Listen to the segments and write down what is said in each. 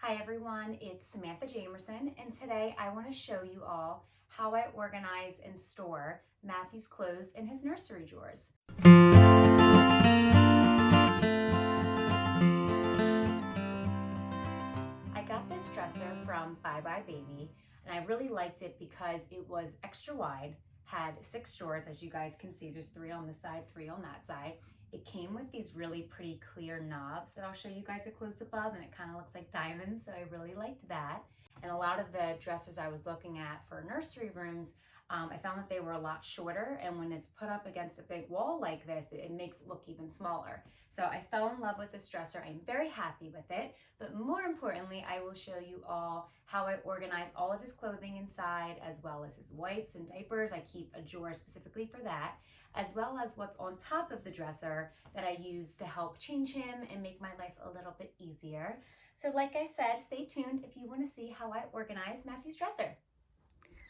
Hi everyone, it's Samantha Jamerson, and today I want to show you all how I organize and store Matthew's clothes in his nursery drawers. I got this dresser from BuyBuyBaby, and I really liked it because it was extra wide, had 6 drawers, as you guys can see. There's 3 on this side, 3 on that side. It came with these really pretty clear knobs that I'll show you guys a close-up of, and it kind of looks like diamonds, so I really liked that. And a lot of the dressers I was looking at for nursery rooms, I found that they were a lot shorter, and when it's put up against a big wall like this, it makes it look even smaller. So I fell in love with this dresser. I'm very happy with it, but more importantly, I will show you all how I organize all of his clothing inside, as well as his wipes and diapers. I keep a drawer specifically for that, as well as what's on top of the dresser that I use to help change him and make my life a little bit easier. So like I said, stay tuned if you want to see how I organize Matthew's dresser.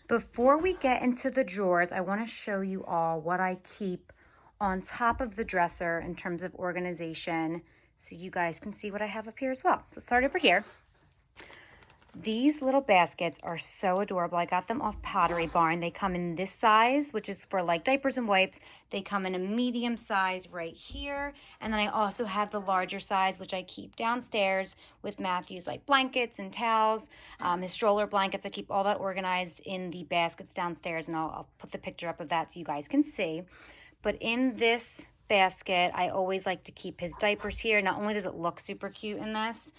Before we get into the drawers, I want to show you all what I keep on top of the dresser in terms of organization, so you guys can see what I have up here as well. So let's start over here. These little baskets are so adorable. I got them off Pottery Barn. They come in this size, which is for like diapers and wipes. They come in a medium size right here. And then I also have the larger size, which I keep downstairs with Matthew's like blankets and towels, his stroller blankets. I keep all that organized in the baskets downstairs, and I'll put the picture up of that so you guys can see. But in this basket, I always like to keep his diapers here. Not only does it look super cute in this,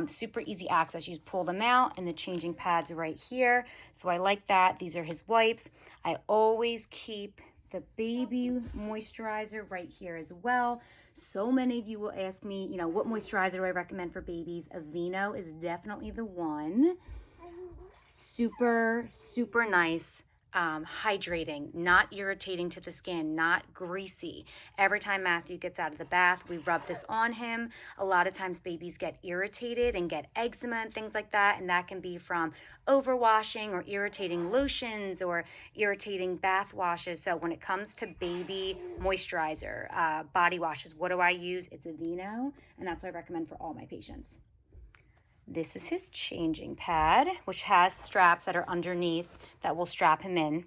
super easy access. You just pull them out, and the changing pads right here. So I like that. These are his wipes. I always keep the baby moisturizer right here as well. So many of you will ask me, what moisturizer do I recommend for babies? Aveeno is definitely the one. Super, super nice. Hydrating, not irritating to the skin, not greasy. Every time Matthew gets out of the bath, we rub this on him. A lot of times babies get irritated and get eczema and things like that, and that can be from overwashing or irritating lotions or irritating bath washes. So when it comes to baby moisturizer, body washes, what do I use? It's Aveeno, and that's what I recommend for all my patients. This is his changing pad, which has straps that are underneath that will strap him in.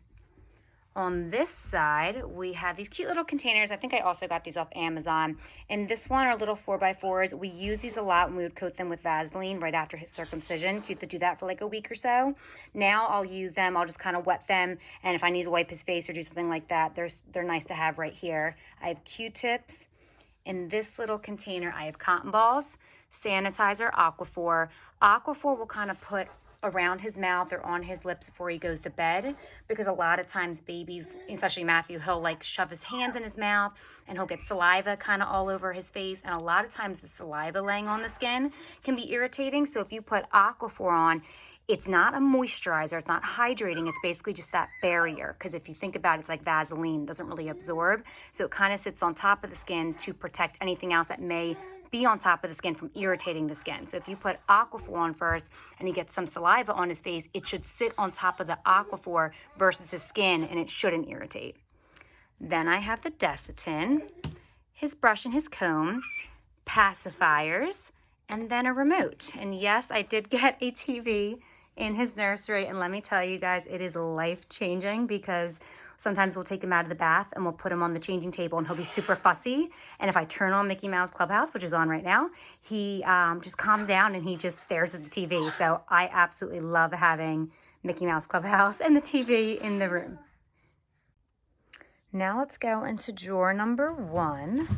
On this side, we have these cute little containers. I think I also got these off Amazon. And this one are little 4x4s. We use these a lot when we would coat them with Vaseline right after his circumcision. Cute to do that for like a week or so. Now I'll use them. I'll just kind of wet them. And if I need to wipe his face or do something like that, they're nice to have right here. I have Q-tips. In this little container, I have cotton balls, sanitizer, Aquaphor. Aquaphor will kind of put around his mouth or on his lips before he goes to bed, because a lot of times babies, especially Matthew, he'll like shove his hands in his mouth and he'll get saliva kind of all over his face, and a lot of times the saliva laying on the skin can be irritating. So if you put Aquaphor on, it's not a moisturizer, it's not hydrating, it's basically just that barrier, because if you think about it, it's like Vaseline, it doesn't really absorb, so it kind of sits on top of the skin to protect anything else that may be on top of the skin from irritating the skin. So if you put Aquaphor on first and he gets some saliva on his face, it should sit on top of the Aquaphor versus his skin, and it shouldn't irritate. Then I have the Desitin, his brush and his comb, pacifiers, and then a remote. And yes, I did get a TV in his nursery, and let me tell you guys, it is life-changing, because sometimes we'll take him out of the bath and we'll put him on the changing table and he'll be super fussy, and if I turn on Mickey Mouse Clubhouse, which is on right now, he just calms down and he just stares at the TV. So I absolutely love having Mickey Mouse Clubhouse and the TV in the room. Now let's go into drawer number 1,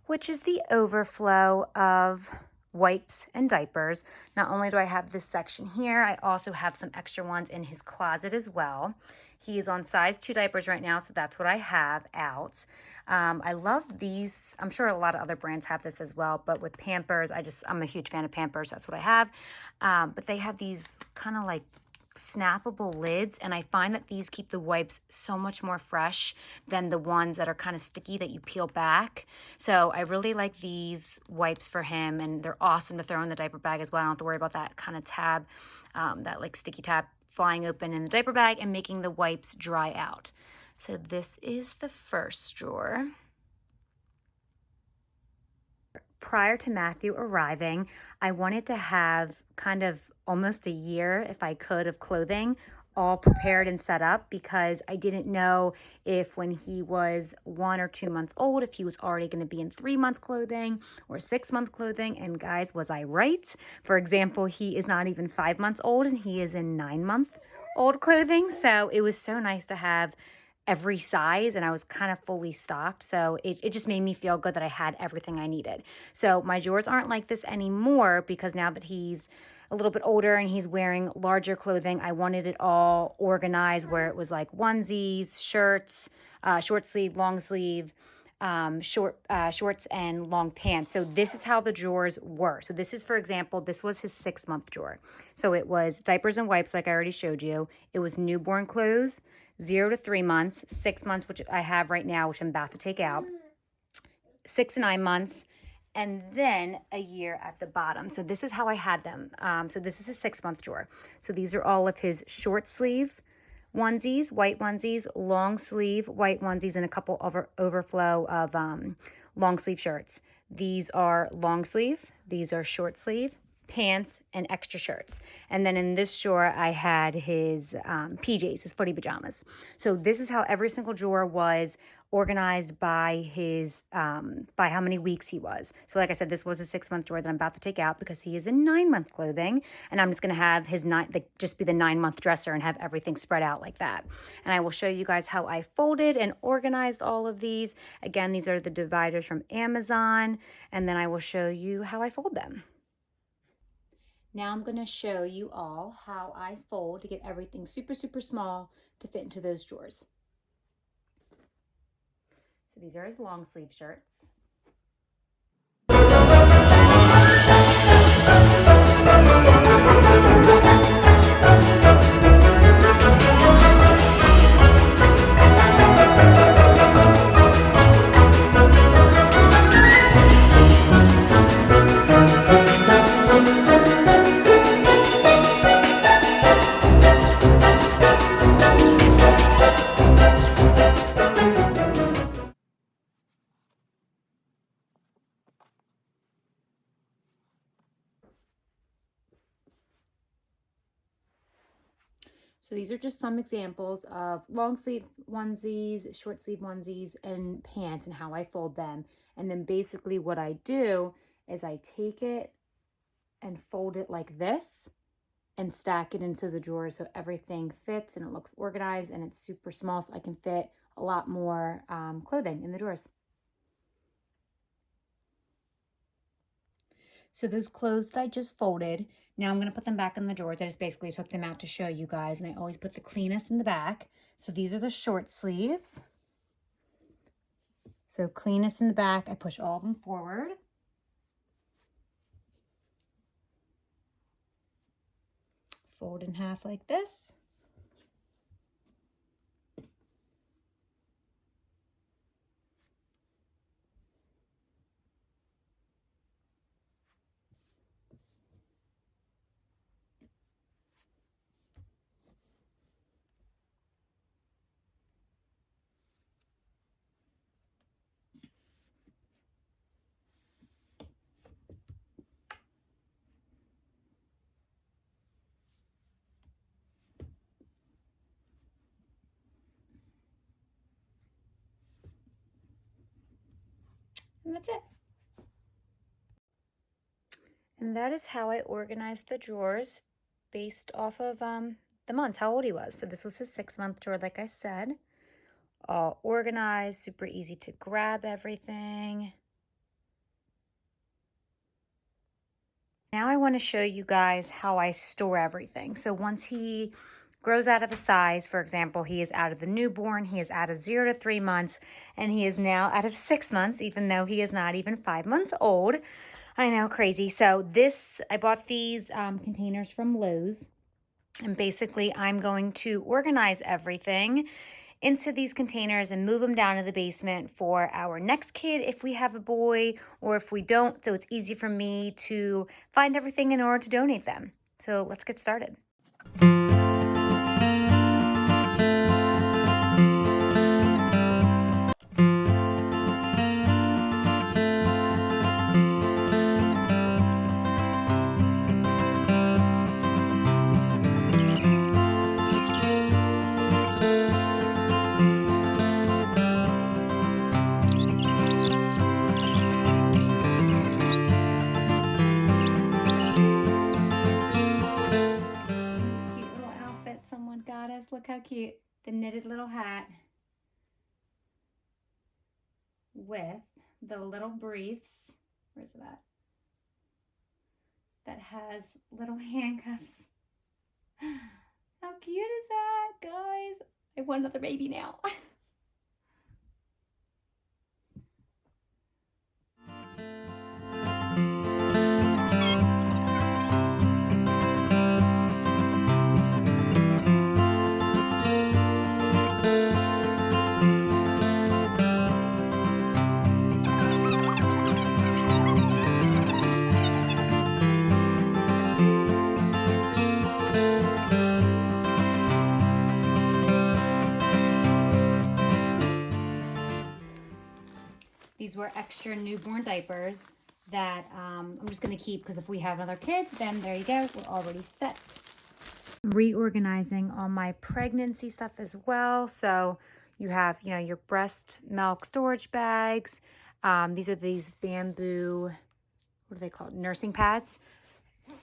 which is the overflow of wipes and diapers. Not only do I have this section here, I also have some extra ones in his closet as well. He is on size 2 diapers right now, so that's what I have out. I love these. I'm sure a lot of other brands have this as well, but with Pampers, I'm a huge fan of Pampers. That's what I have. But they have these kind of like snappable lids, and I find that these keep the wipes so much more fresh than the ones that are kind of sticky that you peel back. So I really like these wipes for him, and they're awesome to throw in the diaper bag as well. I don't have to worry about that kind of tab, that like sticky tab flying open in the diaper bag and making the wipes dry out. So this is the first drawer. prior to Matthew arriving, I wanted to have kind of almost a year, if I could, of clothing all prepared and set up, because I didn't know if when he was 1 or 2 months old, if he was already going to be in 3-month clothing or 6-month clothing. And guys, was I right? For example, he is not even 5 months old and he is in 9-month old clothing. So it was so nice to have every size, and I was kind of fully stocked. So it just made me feel good that I had everything I needed. So my drawers aren't like this anymore, because now that he's a little bit older and he's wearing larger clothing, I wanted it all organized where it was like onesies, shirts, short sleeve, long sleeve, shorts and long pants. So this is how the drawers were. So this is, for example, this was his 6-month drawer. So it was diapers and wipes, like I already showed you. It was newborn clothes, 0 to 3 months, 6 months, which I have right now, which I'm about to take out, 6 to 9 months, and then a year at the bottom. So this is how I had them. So this is a 6-month drawer. So these are all of his short sleeve onesies, white onesies, long sleeve white onesies, and a couple of overflow of long sleeve shirts. These are long sleeve, these are short sleeve, pants, and extra shirts. And then in this drawer, I had his PJs, his footy pajamas. So this is how every single drawer was organized by his, by how many weeks he was. So like I said, this was a 6-month drawer that I'm about to take out because he is in 9-month clothing, and I'm just going to have his just be the 9-month dresser and have everything spread out like that. And I will show you guys how I folded and organized all of these. Again, these are the dividers from Amazon, and then I will show you how I fold them. Now I'm going to show you all how I fold to get everything super, super small to fit into those drawers. So these are his long sleeve shirts. So these are just some examples of long sleeve onesies, short sleeve onesies, and pants, and how I fold them. And then basically what I do is I take it and fold it like this and stack it into the drawer so everything fits and it looks organized and it's super small, so I can fit a lot more clothing in the drawers. So those clothes that I just folded, now I'm going to put them back in the drawers. I just basically took them out to show you guys, and I always put the cleanest in the back. So these are the short sleeves. So cleanest in the back, I push all of them forward. Fold in half like this. And that's it. And that is how I organized the drawers based off of the months, how old he was. So this was his 6-month drawer, like I said. All organized, super easy to grab everything. Now I want to show you guys how I store everything. So once he grows out of a size, for example, he is out of the newborn, he is out of 0 to 3 months, and he is now out of 6 months, even though he is not even 5 months old. I know, crazy. So I bought these containers from Lowe's, and basically I'm going to organize everything into these containers and move them down to the basement for our next kid if we have a boy, or if we don't, so it's easy for me to find everything in order to donate them. So let's get started. Look how cute. The knitted little hat with the little briefs. Where's it at? That has little handcuffs. How cute is that, guys? I want another baby now. These were extra newborn diapers that I'm just going to keep because if we have another kid, then there you go. We're already set. Reorganizing all my pregnancy stuff as well. So you have, you know, your breast milk storage bags. These are these bamboo, what are they called? Nursing pads.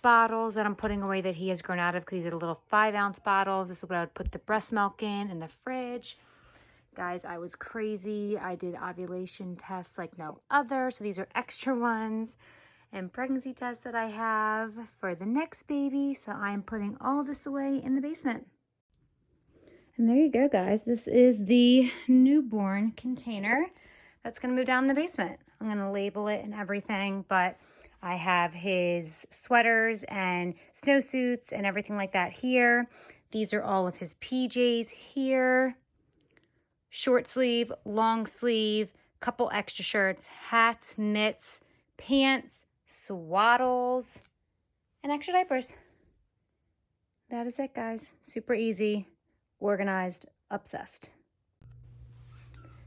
Bottles that I'm putting away that he has grown out of because these are little 5-ounce bottles. This is what I would put the breast milk in the fridge. Guys, I was crazy. I did ovulation tests like no other. So these are extra ones and pregnancy tests that I have for the next baby. So I'm putting all this away in the basement. And there you go, guys. This is the newborn container that's going to move down in the basement. I'm going to label it and everything, but I have his sweaters and snowsuits and everything like that here. These are all of his PJs here. Short sleeve, long sleeve, couple extra shirts, hats, mitts, pants, swaddles, and extra diapers. That is it, guys. Super easy, organized, obsessed.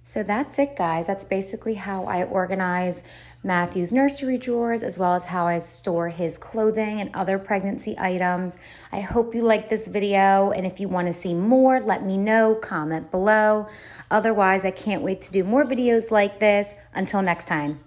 So that's it, guys. That's basically how I organize Matthew's nursery drawers, as well as how I store his clothing and other pregnancy items. I hope you liked this video, and if you want to see more, let me know, comment below. Otherwise, I can't wait to do more videos like this. Until next time.